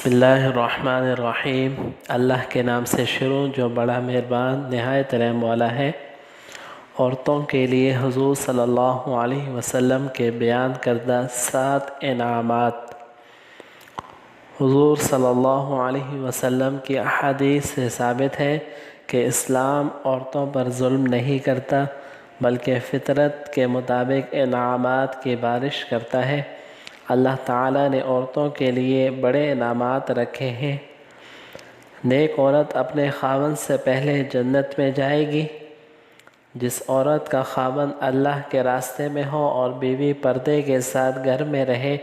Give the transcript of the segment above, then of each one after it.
بسم اللہ الرحمن الرحیم۔ اللہ کے نام سے شروع جو بڑا مہربان نہایت رحم والا ہے۔ عورتوں کے لیے حضور صلی اللہ علیہ وسلم کے بیان کردہ 7 انعامات۔ حضور صلی اللہ علیہ وسلم کی احادیث سے ثابت ہے کہ اسلام عورتوں پر ظلم نہیں کرتا بلکہ فطرت کے مطابق انعامات کی بارش کرتا ہے۔ اللہ تعالیٰ نے عورتوں کے لیے بڑے انعامات رکھے ہیں۔ نیک عورت اپنے خاوند سے پہلے جنت میں جائے گی۔ جس عورت کا خاوند اللہ کے راستے میں ہو اور بیوی پردے کے ساتھ گھر میں رہے،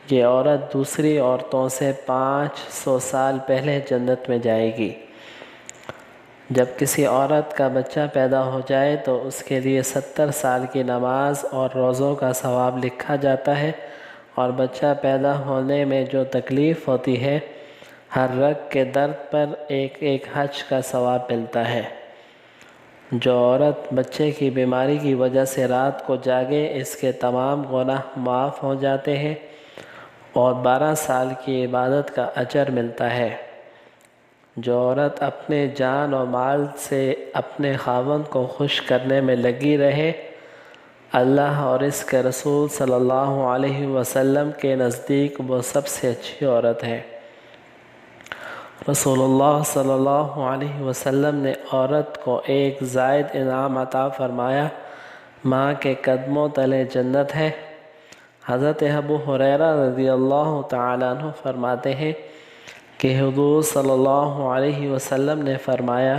یہ عورت دوسری عورتوں سے 500 سال پہلے جنت میں جائے گی۔ جب کسی عورت کا بچہ پیدا ہو جائے تو اس کے لیے 70 سال کی نماز اور روزوں کا ثواب لکھا جاتا ہے، اور بچہ پیدا ہونے میں جو تکلیف ہوتی ہے، ہر رگ کے درد پر ایک حج کا ثواب ملتا ہے۔ جو عورت بچے کی بیماری کی وجہ سے رات کو جاگے، اس کے تمام گناہ معاف ہو جاتے ہیں اور 12 سال کی عبادت کا اجر ملتا ہے۔ جو عورت اپنے جان و مال سے اپنے خاوند کو خوش کرنے میں لگی رہے، اللہ اور اس کے رسول صلی اللہ علیہ وسلم کے نزدیک وہ سب سے اچھی عورت ہے۔ رسول اللہ صلی اللہ علیہ وسلم نے عورت کو ایک زائد انعام عطا فرمایا، ماں کے قدموں تلے جنت ہے۔ حضرت ابو ہریرہ رضی اللہ تعالیٰ عنہ فرماتے ہیں کہ حضور صلی اللہ علیہ وسلم نے فرمایا،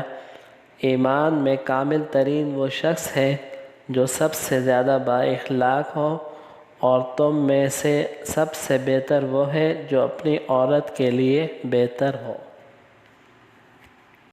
ایمان میں کامل ترین وہ شخص ہے جو سب سے زیادہ با اخلاق ہو، اور تم میں سے سب سے بہتر وہ ہے جو اپنی عورت کے لیے بہتر ہو۔